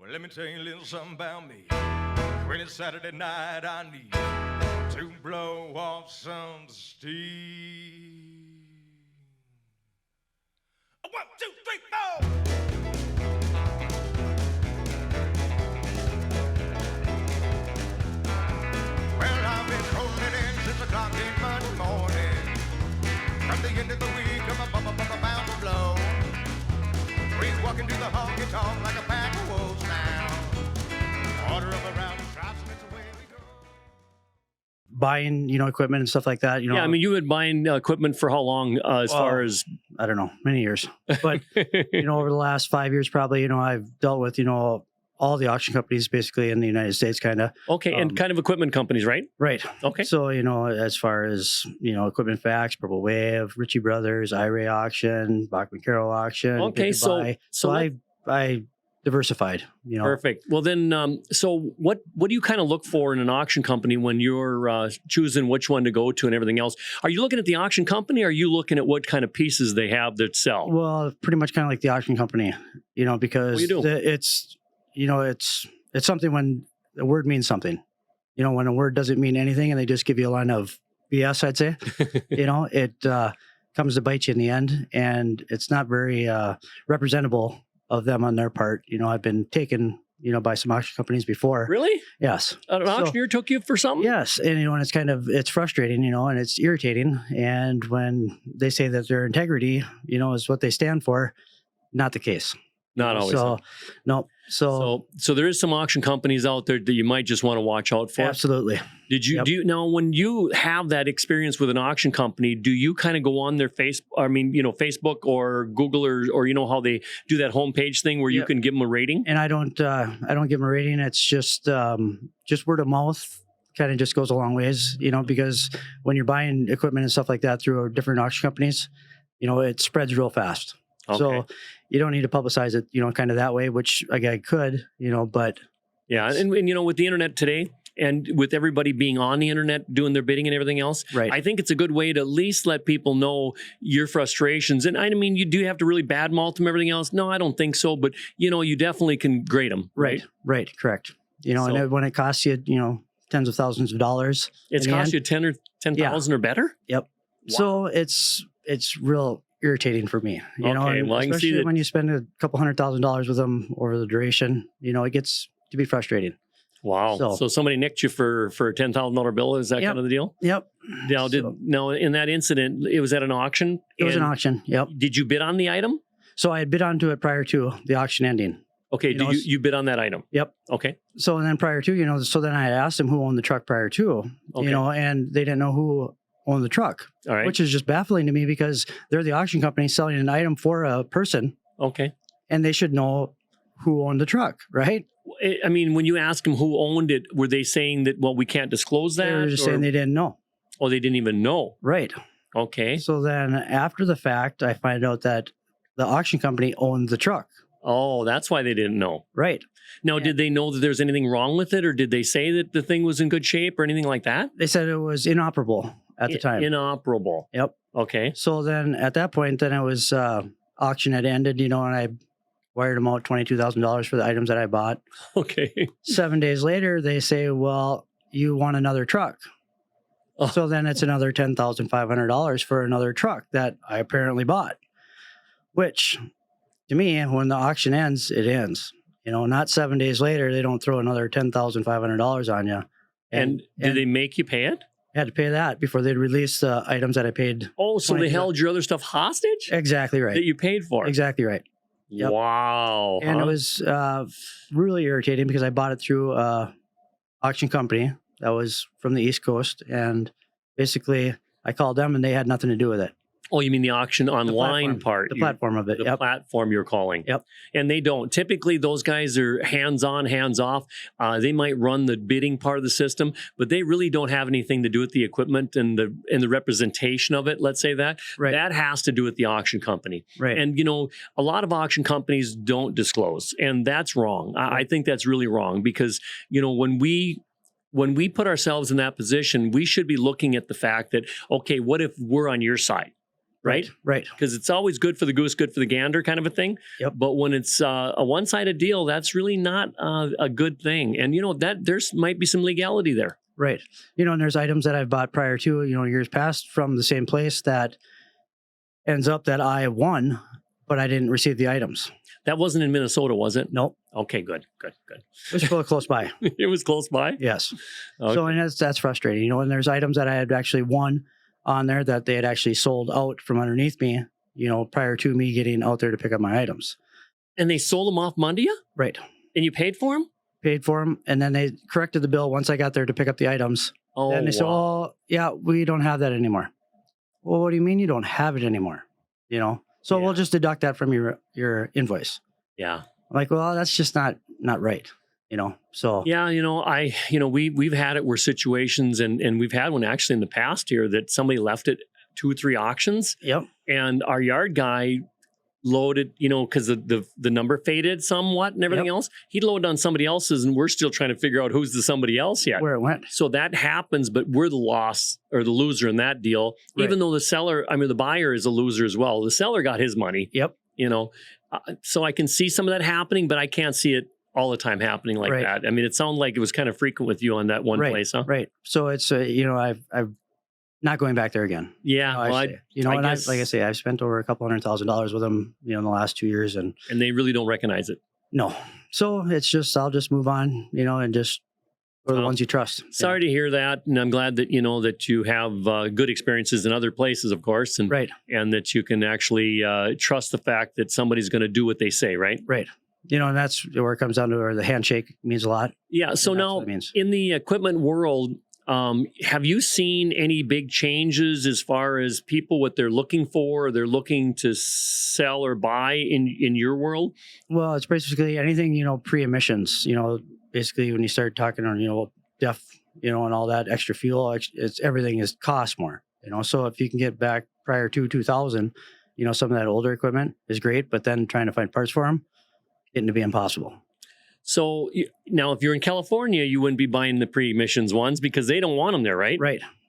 Well, let me tell you a little something about me. When it's Saturday night, I need to blow off some steam. 1, 2, 3, 4. Well, I've been holding it in since o'clock in Monday morning. From the end of the week, I'm bound to blow. We're walking to the honky tonk like a pack of wolves now. Order up around the traps and it's away we go. Buying, equipment and stuff like that. Yeah, I mean, you've been buying equipment for how long as far as... I don't know, many years. But, over the last 5 years, probably, I've dealt with, all the auction companies basically in the United States, kind of. Okay, and kind of equipment companies, right? Right. Okay. So, as far as, Equipment Facts, Purple Wave, Ritchie Brothers, iRay Auction, Bachman Carroll Auction. Okay, so I diversified, Perfect. Well, then, so what do you kind of look for in an auction company when you're choosing which one to go to and everything else? Are you looking at the auction company, or are you looking at what kind of pieces they have that sell? Well, pretty much kind of like the auction company, because it's something when the word means something. When a word doesn't mean anything and they just give you a line of BS, I'd say, it comes to bite you in the end, and it's not very representable of them on their part. I've been taken, by some auction companies before. Really? Yes. An auctioneer took you for something? Yes. And, and it's frustrating, and it's irritating. And when they say that their integrity, is what they stand for, not the case. Not always. So, no. So there is some auction companies out there that you might just want to watch out for. Absolutely. Now, when you have that experience with an auction company, do you kind of go on their Facebook or Google or how they do that homepage thing where you can give them a rating? And I don't give them a rating. It's just word of mouth. Kind of just goes a long ways, because when you're buying equipment and stuff like that through different auction companies, it spreads real fast. Okay. So you don't need to publicize it, kind of that way, which I could, but. Yeah. And with the internet today and with everybody being on the internet, doing their bidding and everything else, right. I think it's a good way to at least let people know your frustrations. And I mean, you do have to really badmouth them, everything else. No, I don't think so. But, you definitely can grade them. Right. Correct. And when it costs you, tens of thousands of dollars. It's cost you 10,000 or better? Yep. Wow. So it's real irritating for me, okay, well, especially when you spend a couple $100,000 with them over the duration, it gets to be frustrating. Wow. So somebody nicked you for a $10,000 bill. Is that kind of the deal? Yep. Now, in that incident, it was at an auction? It was an auction. Yep. Did you bid on the item? So I had bid onto it prior to the auction ending. Okay. You bid on that item? Yep. Okay. So then prior to, so then I had asked them who owned the truck prior to, and they didn't know who owned the truck, all right, which is just baffling to me because they're the auction company selling an item for a person. Okay. And they should know who owned the truck, right? I mean, when you ask them who owned it, were they saying that, well, we can't disclose that? They were just saying they didn't know. Oh, they didn't even know. Right. Okay. So then after the fact, I find out that the auction company owned the truck. Oh, that's why they didn't know. Right. Now, did they know that there's anything wrong with it, or did they say that the thing was in good shape or anything like that? They said it was inoperable at the time. Inoperable. Yep. Okay. So then at that point, then it was auction had ended, and I wired them out $22,000 for the items that I bought. Okay. 7 days later, they say, well, you want another truck. Oh. So then it's another $10,500 for another truck that I apparently bought, which to me, when the auction ends, it ends. Not 7 days later, they don't throw another $10,500 on you. And did they make you pay it? I had to pay that before they'd release the items that I paid. Oh, so they held your other stuff hostage? Exactly right. That you paid for? Exactly right. Yep. Wow. And it was really irritating because I bought it through an auction company that was from the East Coast. And basically, I called them and they had nothing to do with it. Oh, you mean the auction online part? The platform of it. The platform you're calling. Yep. And they don't. Typically, those guys are hands-on, hands-off. They might run the bidding part of the system, but they really don't have anything to do with the equipment and the representation of it, let's say that. Right. That has to do with the auction company. Right. And, a lot of auction companies don't disclose, and that's wrong. I think that's really wrong because, when we put ourselves in that position, we should be looking at the fact that, okay, what if we're on your side? right? Right. Because it's always good for the goose, good for the gander kind of a thing. Yep. But when it's a one-sided deal, that's really not a good thing. And, that there's might be some legality there. Right. And there's items that I've bought prior to, years past from the same place that ends up that I won, but I didn't receive the items. That wasn't in Minnesota, was it? Nope. Okay, good. It was really close by. It was close by? Yes. Okay. So, and that's frustrating, and there's items that I had actually won on there that they had actually sold out from underneath me, prior to me getting out there to pick up my items. And they sold them off Monday? Right. And you paid for them? Paid for them, and then they corrected the bill once I got there to pick up the items. Oh, and they said, wow. "Oh, yeah, we don't have that anymore." Well, what do you mean you don't have it anymore? So Yeah. we'll just deduct that from your invoice. Yeah. I'm like, well, that's just not right. So Yeah, we've had it where situations and we've had one actually in the past here that somebody left it 2-3 auctions Yep. and our yard guy loaded, because the number faded somewhat and everything Yep. else. He loaded on somebody else's and we're still trying to figure out who's the somebody else yet. Where it went. So that happens, but we're the loss or the loser in that deal, Right. even though the buyer is a loser as well. The seller got his money. Yep. So I can see some of that happening, but I can't see it all the time happening like Right. that. I mean, it sounded like it was kind of frequent with you on that one Right. place, huh? Right. So it's I've not going back there again. Yeah. I Well, say. I And guess- like I say, I've spent over $200,000 with them, in the last 2 years, and and they really don't recognize it. no. So I'll just move on, and just go to the Well, ones you trust. Sorry to hear that, and I'm glad that that you have good experiences in other places, of course, and Right. and that you can actually trust the fact that somebody's going to do what they say, right? Right. And that's where it comes down to where the handshake means a lot. Yeah. So And that's now, what it means. in the equipment world, have you seen any big changes as far as people what they're looking for, or they're looking to sell or buy in your world? Well, it's basically anything, pre-emissions, basically when you start talking on, DEF, and all that extra fuel, it's everything is cost more, so if you can get back prior to 2000, some of that older equipment is great, but then trying to find parts for them, getting to be impossible. So now, if you're in California, you wouldn't be buying the pre-emissions ones because they don't want them there, right?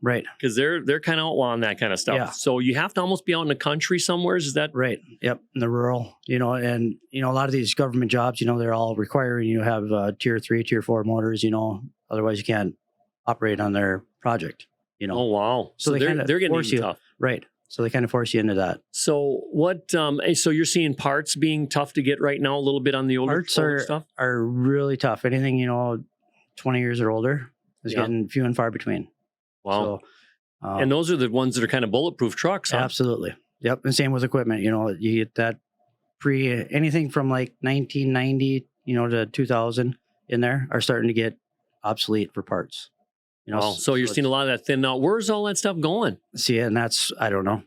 Right. Because they're kind of outlawing that kind of stuff. Yeah. So you have to almost be out in the country somewhere. Is that Right. Yep. In the rural, and, a lot of these government jobs, they're all requiring you have tier 3, tier 4 motors, otherwise you can't operate on their project, Oh wow! So they kinda they're getting force even you. tough. Right. So they kind of force you into that. So what? So you're seeing parts being tough to get right now a little bit on the older Parts stuff. are really tough. Anything, 20 years or older is Yeah. getting few and far between. Wow! So, And those are the ones that are kind of bulletproof trucks, huh? absolutely. Yep. And same with equipment, you get that anything from like 1990, to 2000 in there are starting to get obsolete for parts. Wow. So you're seeing a lot of that thin out. Where's all that stuff going? See, and that's, I don't know.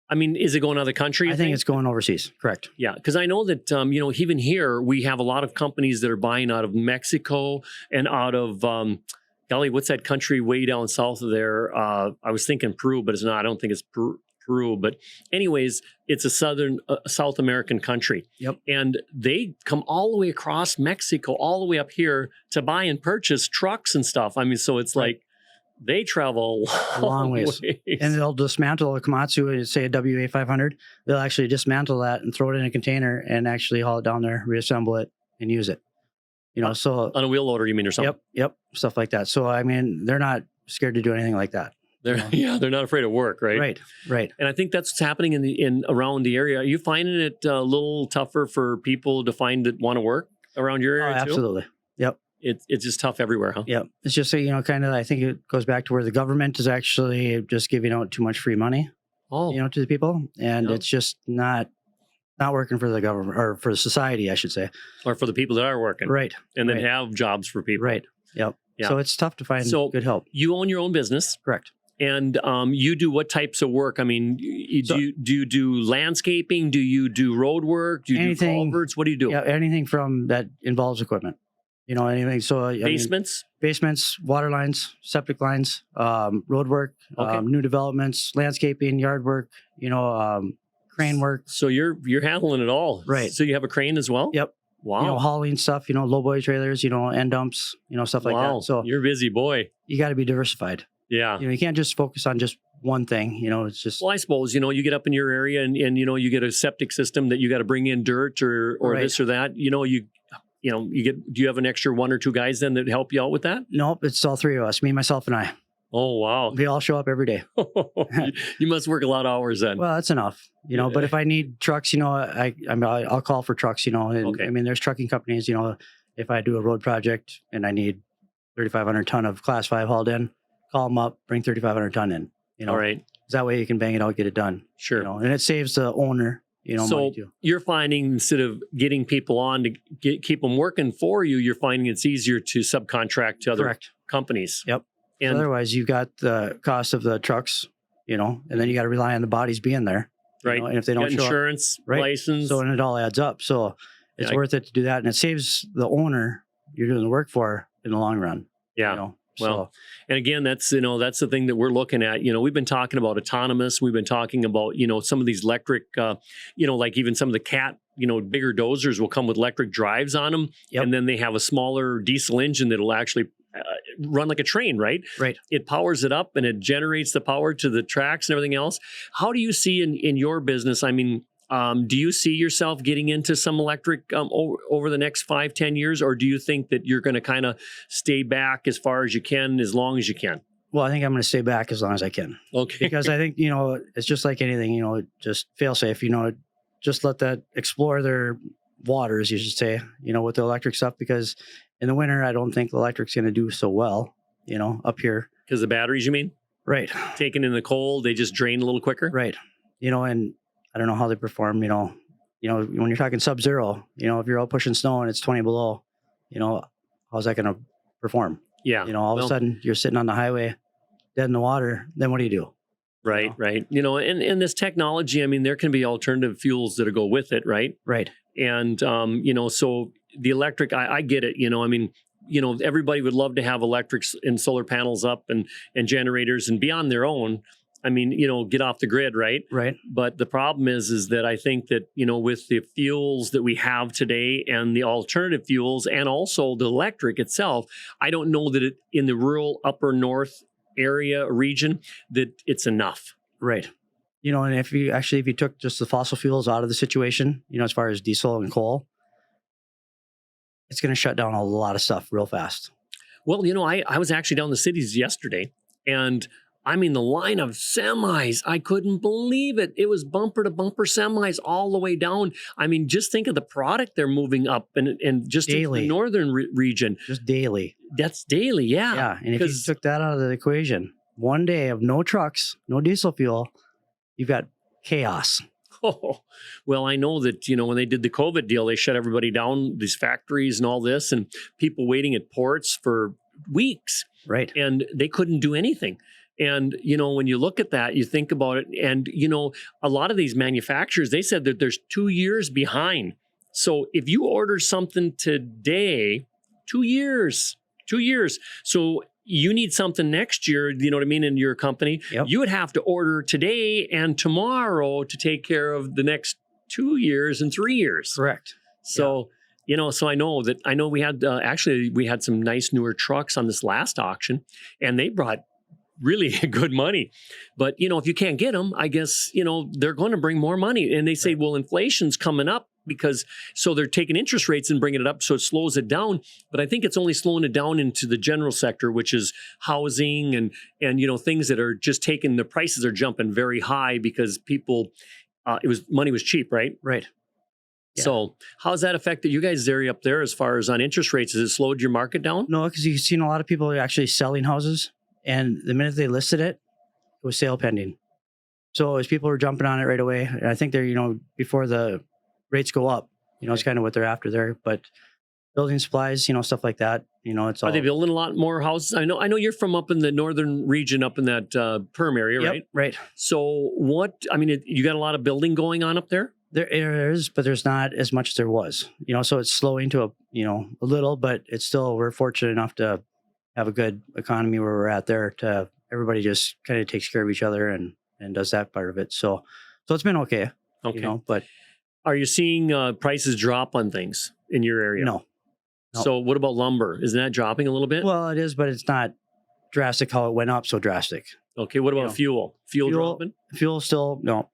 I mean, is it going to other country? I think it's going overseas. Correct. Yeah, because I know that even here we have a lot of companies that are buying out of Mexico and out of golly, what's that country way down south of there? I was thinking Peru, but it's not. I don't think it's Peru. But anyways, it's a South American country. Yep. And they come all the way across Mexico, all the way up here to buy and purchase trucks and stuff. I mean, so it's Right. like they travel A long ways. And they'll dismantle a Komatsu and say a WA500. They'll actually dismantle that and throw it in a container and actually haul it down there, reassemble it, and use it. So on a wheel loader, you mean, or something? yep, stuff like that. So I mean, they're not scared to do anything like that. They're not afraid of work, right? Right. And I think that's what's happening in around the area. Are you finding it a little tougher for people to find that want to work around your Oh, area too? absolutely. Yep. It's just tough everywhere, huh? Yep. It's just kind of. I think it goes back to where the government is actually just giving out too much free money, Oh, to the people, and Yeah. it's just not working for the government or for the society, I should say. or for the people that are working, Right. and then right. have jobs for people. Right. Yep. Yeah. So it's tough to find So- good help. You own your own business, Correct. and you do what types of work? I mean, So- do you do landscaping? Do you do road work? Do you Anything- do culverts? What do you do? Yeah. Anything from that involves equipment. Anything. So I mean, Basements? basements, water lines, septic lines, road work, Okay. new developments, landscaping, yard work, crane work. So you're handling it all, Right. So you have a crane as well? Yep. Wow. Hauling stuff, low boy trailers, end dumps, stuff like wow. that. So You're a busy boy. you got to be diversified. Yeah. You can't just focus on just one thing. You know, it's just Well, I suppose, you get up in your area and you get a septic system that you got to bring in dirt or Right. this or that. You get, do you have an extra one or two guys then that help you out with that? nope. It's all three of us, me, myself, and I. Oh, wow. We all show up every day. You must work a lot of hours then. Well, that's enough, you know. But if I need trucks, you know, I'll call for trucks, you know. And Okay. I mean, there's trucking companies, you know. If I do a road project and I need 3,500 ton of Class 5 hauled in, call them up, bring 3,500 ton in. You know, All right. that way you can bang it out, get it done. Sure. You know, and it saves the owner, you know, So money too. you're finding instead of getting people on to keep them working for you, you're finding it's easier to subcontract to other Correct. companies. Yep. And Otherwise, you've got the cost of the trucks, you know, and then you got to rely on the bodies being there. you right, know, and if they got don't show up, insurance, Right. license. so and it all adds up. So it's Yeah, I- worth it to do that, and it saves the owner you're doing the work for in the long run. yeah. You know? Well, and again, that's the thing that we're looking at. We've been talking about autonomous. We've been talking about some of these electric, like even some of the Cat, bigger dozers will come with electric drives on them, Yep. and then they have a smaller diesel engine that'll actually run like a train, right? Right. It powers it up and it generates the power to the tracks and everything else. How do you see in your business? I mean, do you see yourself getting into some electric over the next 5-10 years, or do you think that you're going to kind of stay back as far as you can, as long as you can? Well, I think I'm going to stay back as long as I can, Okay. because I think, it's just like anything, just fail safe, just let that explore their waters, you should say, with the electric stuff, because in the winter, I don't think the electric's going to do so well, up here. Because the batteries, you mean? Right. Taken in the cold, they just drain a little quicker? Right. And I don't know how they perform, when you're talking sub-zero, if you're out pushing snow and it's 20 below, how's that going to perform? Yeah. All of a sudden you're sitting on the highway dead in the water. Then what do you do? Right, right. And this technology, I mean, there can be alternative fuels that go with it, right? Right. And, so the electric, I get it, I mean, everybody would love to have electrics and solar panels up and generators and be on their own. I mean, get off the grid, right? Right. But the problem is that I think that, with the fuels that we have today and the alternative fuels and also the electric itself, I don't know that in the rural upper north area region that it's enough. Right. And if you took just the fossil fuels out of the situation, as far as diesel and coal, it's going to shut down a lot of stuff real fast. Well, I was actually down the cities yesterday, and I mean, the line of semis, I couldn't believe it. It was bumper to bumper semis all the way down. I mean, just think of the product they're moving up and just into Daily. the northern region. Just daily. That's daily, yeah. Yeah. And if you 'Cause- took that out of the equation, one day of no trucks, no diesel fuel, you've got chaos. Oh, well, I know that, when they did the COVID deal, they shut everybody down, these factories and all this, and people waiting at ports for weeks, Right. and they couldn't do anything. And, when you look at that, you think about it, and, a lot of these manufacturers, they said that there's 2 years behind. So if you order something today, 2 years. So you need something next year, you know what I mean, in your company. Yep. You would have to order today and tomorrow to take care of the next 2 years and 3 years. Correct. So, so I know we had, we had some nice newer trucks on this last auction, and they brought really good money. But, if you can't get them, I guess, they're going to bring more money. And they say, well, inflation's coming up so they're taking interest rates and bringing it up. So it slows it down. But I think it's only slowing it down into the general sector, which is housing and things that are just taking, the prices are jumping very high because people, money was cheap, right? Right. Yeah. So how's that affected you guys' area up there as far as on interest rates? Has it slowed your market down? No, because you've seen a lot of people actually selling houses, and the minute they listed it, it was sale pending. So as people were jumping on it right away, and I think they're, before the rates go up, it's kind of what they're after there. But building supplies, stuff like that, it's all. Are they building a lot more houses? I know you're from up in the northern region, up in that Perm area, Yep, right? right. So you got a lot of building going on up there? There is, but there's not as much as there was, so it's slowing to a little, but it's still, we're fortunate enough to have a good economy where we're at there, to everybody just kind of takes care of each other and does that part of it. So it's been okay, Okay. but Are you seeing prices drop on things in your area? no. So what about lumber? Isn't that dropping a little bit? Well, it is, but it's not drastic how it went up so drastic. Okay. What about You know, fuel? Fuel dropping? Fuel still, no.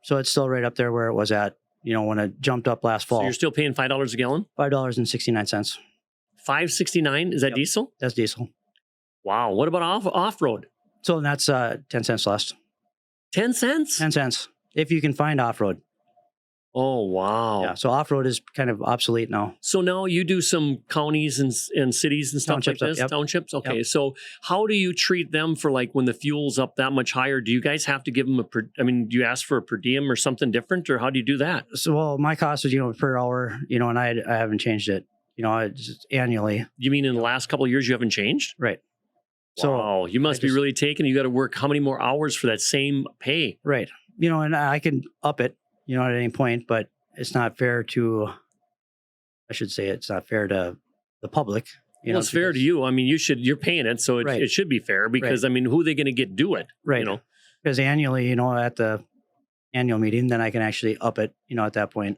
So it's still right up there where it was at, when it jumped up last So fall. you're still paying $5 a gallon? $5.69. $5.69? Is that Yep. diesel? That's diesel. Wow. What about off road? So that's 10 cents less. 10 cents? 10 cents. If you can find off-road. Oh, wow. Yeah. So off-road is kind of obsolete now. So now you do some counties and cities and stuff Townships, like this? yep. Townships? Okay. Yep. So how do you treat them for like when the fuel's up that much higher? Do you guys have to give them do you ask for a per diem or something different, or how do you do that? So, well, my cost is, per hour, and I haven't changed it, just annually. You mean in the last couple of years you haven't changed? Right. So, Wow, you must be just- really taking. You got to work how many more hours for that same pay? right. And I can up it, at any point, but it's not fair to, I should say it's not fair to the public. Well, it's fair to because- you. I mean, you're paying it, so Right. it should be fair because I mean, who are they going to get do it? Right. You know, Because annually, at the annual meeting, then I can actually up it, at that point,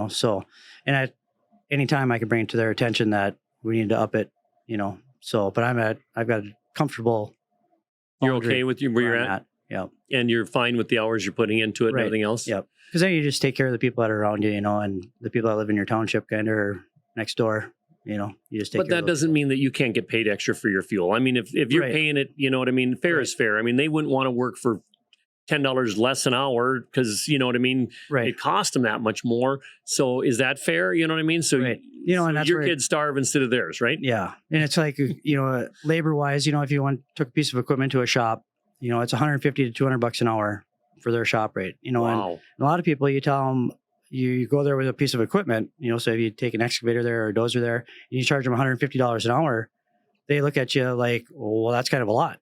so, and at any time I can bring it to their attention that we need to up it, so, but I've got a comfortable. you're boundary okay with where you're I'm at, Yep. and you're fine with the hours you're putting into it and Right. everything else. Yep. Because then you just take care of the people that are around you, and the people that live in your township kind of or next door, you just take But care that of those doesn't mean that you can't get paid extra for your fuel. I mean, if you're Right. paying it, you know what I mean? Fair Right. is fair. I mean, they wouldn't want to work for $10 less an hour because, you know what I mean? Right. It cost them that much more. So is that fair? You know what I mean? So, Right. so And that's your where kids starve instead of theirs, right? Yeah. And it's like, labor wise, if you took a piece of equipment to a shop, it's 150 to 200 bucks an hour for their shop rate, and Wow. a lot of people, you tell them you go there with a piece of equipment, so if you take an excavator there or a dozer there, and you charge them $150 an hour, they look at you like, well, that's kind of a lot.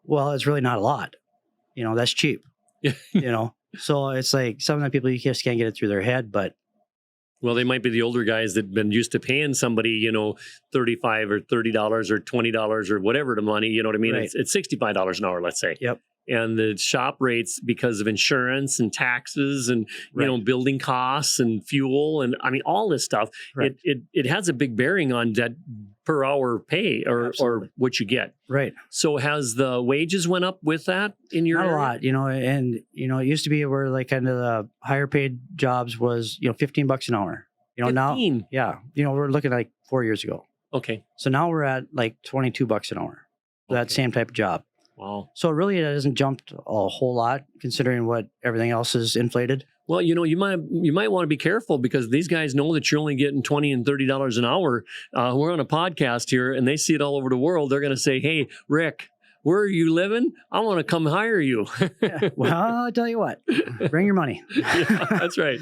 Well, it's really not a lot. That's cheap, so it's like some of the people, you just can't get it through their head, but Well, they might be the older guys that have been used to paying somebody, $35 or $30 or $20 or whatever the money, you know what I mean? Right. It's $65 an hour, let's say. Yep. And the shop rates, because of insurance and taxes and, Right. building costs and fuel and I mean, all this stuff, Right. it has a big bearing on that per hour pay or Absolutely. what you get. right. So has the wages went up with that in your Not a area? lot, and it used to be where like kind of the higher paid jobs was, $15 an hour. Now, 15? yeah, we're looking like 4 years ago. Okay. So now we're at like $22 an hour for that Okay. same type of job. Wow. So really, it hasn't jumped a whole lot considering what everything else is inflated. Well, you might want to be careful because these guys know that you're only getting $20 and $30 an hour. We're on a podcast here, and they see it all over the world. They're going to say, "Hey, Rick, where are you living? I want to come hire you." Well, I'll tell you what, bring your money. Yeah, that's right.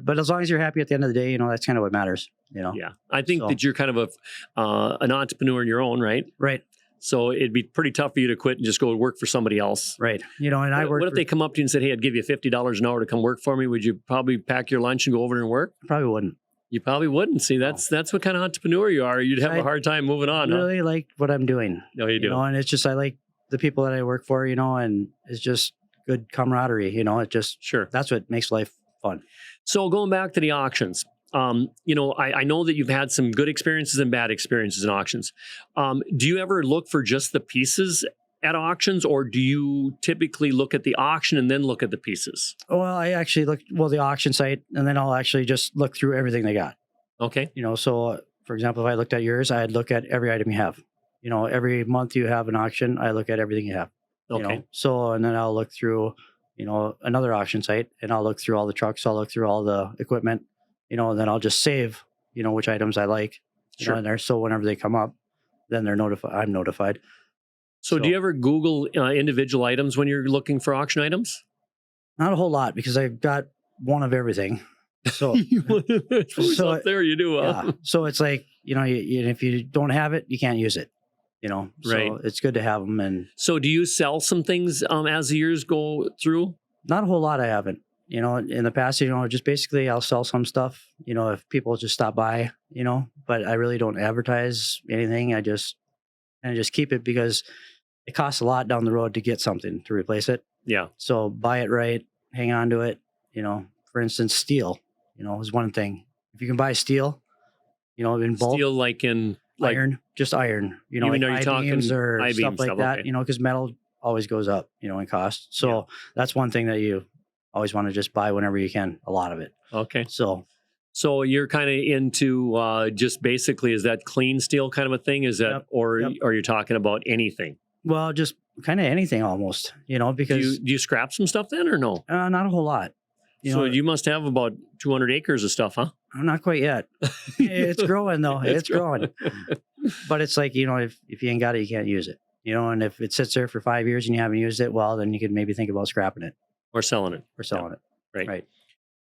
But as long as you're happy at the end of the day, that's kind of what matters. Yeah, I think So- that you're kind of an entrepreneur in your own right. Right, So it'd be pretty tough for you to quit and just go work for somebody else. right. And I work. What if they come up to you and said, "Hey, I'd give you $50 an hour to come work for me"? Would you probably pack your lunch and go over there and work? probably wouldn't. You probably wouldn't. See, that's what kind of entrepreneur you are. You'd have a I hard time moving on. Huh? Really like what I'm doing. No, you do. And it's just I like the people that I work for, and it's just good camaraderie. It just Sure. that's what makes life fun. So going back to the auctions, I know that you've had some good experiences and bad experiences in auctions. Do you ever look for just the pieces at auctions, or do you typically look at the auction and then look at the pieces? Well, I actually look the auction site, and then I'll actually just look through everything they got. Okay. So for example, if I looked at yours, I'd look at every item you have. Every month you have an auction, I look at everything you have. Okay. So and then I'll look through, another auction site, and I'll look through all the trucks, I'll look through all the equipment, and then I'll just save, which items I like, Sure. in there. So whenever they come up, then they're notified. I'm notified. So do you ever Google individual items when you're looking for auction items? Not a whole lot because I've got one of everything. So It's So up there, you do. Huh? yeah, so it's like if you don't have it, you can't use it. So Right. it's good to have them, and So do you sell some things as the years go through? not a whole lot. I haven't. In the past, just basically I'll sell some stuff. If people just stop by, but I really don't advertise anything. I just keep it because it costs a lot down the road to get something to replace it. Yeah. So buy it right, hang on to it. For instance, steel, is one thing. If you can buy steel, in bulk, Steel like in like just iron, you know, You mean, like are you talking I-beams or I-beam stuff like stuff? that, Okay. you know, because metal always goes up, you know, in cost. So that's one thing that you always want to just buy whenever you can, a lot of it. Okay. So So you're kind of into just basically, is that clean steel kind of a thing? Is that, Yep. or Yep. are you talking about anything? well, just kind of anything almost, you know, Do because you scrap some stuff then or no? not a whole lot. You So know, you must have about 200 acres of stuff, huh? not quite yet. It's growing though. It's growing. But it's like, you know, if you ain't got it, you can't use it. You know, and if it sits there for 5 years and you haven't used it, well, then you could maybe think about scrapping it Or selling it. or selling it. Right. Right.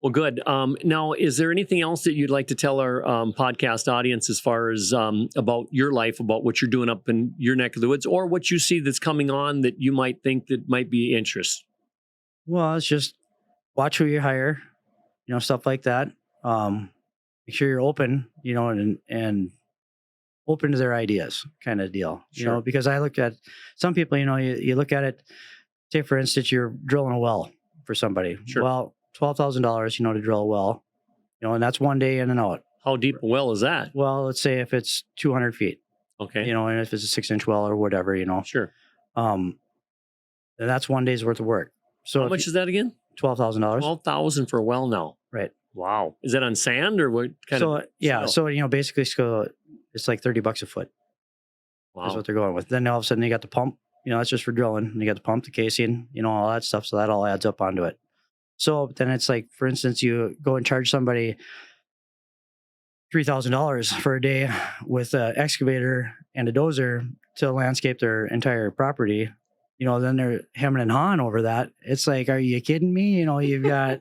Well, good. Now, is there anything else that you'd like to tell our podcast audience as far as about your life, about what you're doing up in your neck of the woods, or what you see that's coming on that you might think that might be interest? Well, it's just watch who you hire, you know, stuff like that. Make sure you're open, you know, and open to their ideas kind of deal, you know, Sure. because I look at some people, you know, you look at it, say, for instance, you're drilling a well for somebody. Sure. Well, $12,000, you know, to drill a well, you know, and that's one day in and out. How deep a well is that? Well, let's say if it's 200 feet, Okay. you know, and if it's a 6-inch well or whatever, you know, Sure. then that's one day's worth of work. So How much is that again? $12,000. 12,000 for a well now. Right. Wow. Is that on sand or what kind So of? yeah, soil? so you know, basically, so it's like $30 a foot. That's Wow. what they're going with. Then all of a sudden, you got the pump. You know, that's just for drilling. And you got the pump, the casing, you know, all that stuff. So that all adds up onto it. So then it's like, for instance, you go and charge somebody $3,000 for a day with an excavator and a dozer to landscape their entire property. You know, then they're hemming and hawing over that. It's like, are you kidding me? You know, you've got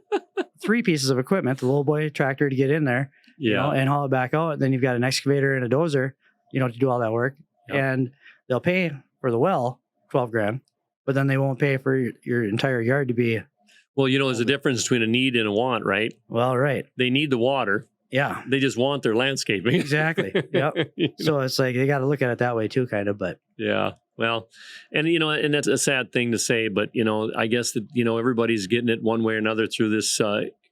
3 pieces of equipment: the little boy tractor to get in there, you know, Yeah. and haul it back out. Then you've got an excavator and a dozer, you know, to do all that work. Yep. And they'll pay for the well, 12 grand, but then they won't pay for your entire yard to be, Well, you know, there's a difference between a need and a want, right? well, right. They need the water. Yeah, They just want their landscaping. exactly. Yep. So it's like, they got to look at it that way too, kind of, but Yeah. Well, and you know, and that's a sad thing to say, but you know, I guess that, you know, everybody's getting it one way or another through this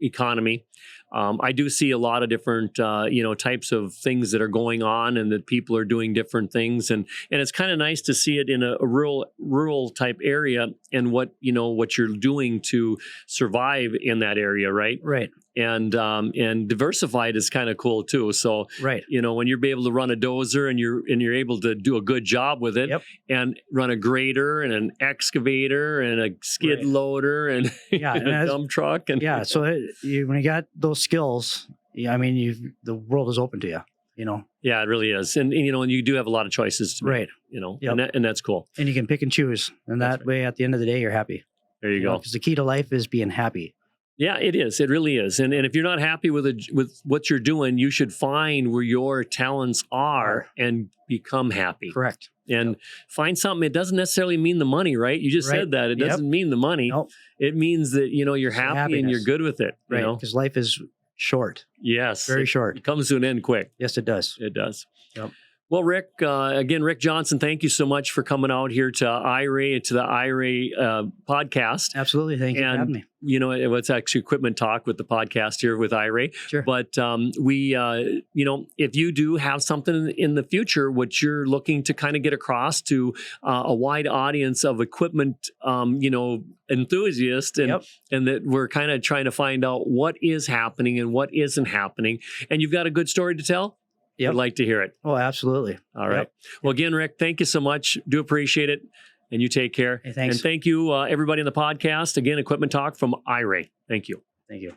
economy. I do see a lot of different, you know, types of things that are going on, and that people are doing different things, and it's kind of nice to see it in a rural type area, and what, you know, what you're doing to survive in that area, right? right, And diversified is kind of cool too. So right. you know, when you're able to run a dozer and you're able to do a good job with it, Yep. and run a grader and an excavator and a skid Right. loader and, Yeah, and a as- dump truck and Yeah. So when you got those skills, yeah, I mean, the world is open to you, you know, yeah, it really is. And you know, and you do have a lot of choices to make, right. you know, Yep. and that's cool. And you can pick and choose. And That's that way, at the end of the day, you're happy. There you go. Because the key to life is being happy. Yeah, it is. It really is. And if you're not happy with what you're doing, you should find where your talents are and become happy. Correct. And find something. It doesn't necessarily mean the money, right? You just Right. said that. It Yep. doesn't mean the money. Nope. It means that, you know, you're It's happy and you're happiness. good with it. You Right. know? Because life is short, Yes. very it, short. it comes to an end quick. Yes, it does. It does. Yep. Well, Rick, again, Rick Johnson, thank you so much for coming out here to IRA, to the IRA podcast. Absolutely. Thank you for And having me. You know, it's actually Equipment Talk with the podcast here with IRA. Sure. But you know, if you do have something in the future, which you're looking to kind of get across to a wide audience of equipment, you know, enthusiasts, and Yep. and that we're kind of trying to find out what is happening and what isn't happening, and you've got a good story to tell, Yep. I'd like to hear it. Oh, absolutely. All right. Yep. Well, again, Rick, thank you so much. Do appreciate it. And you take care. Hey, thanks. And thank you, everybody on the podcast. Again, Equipment Talk from IRA. Thank you. Thank you.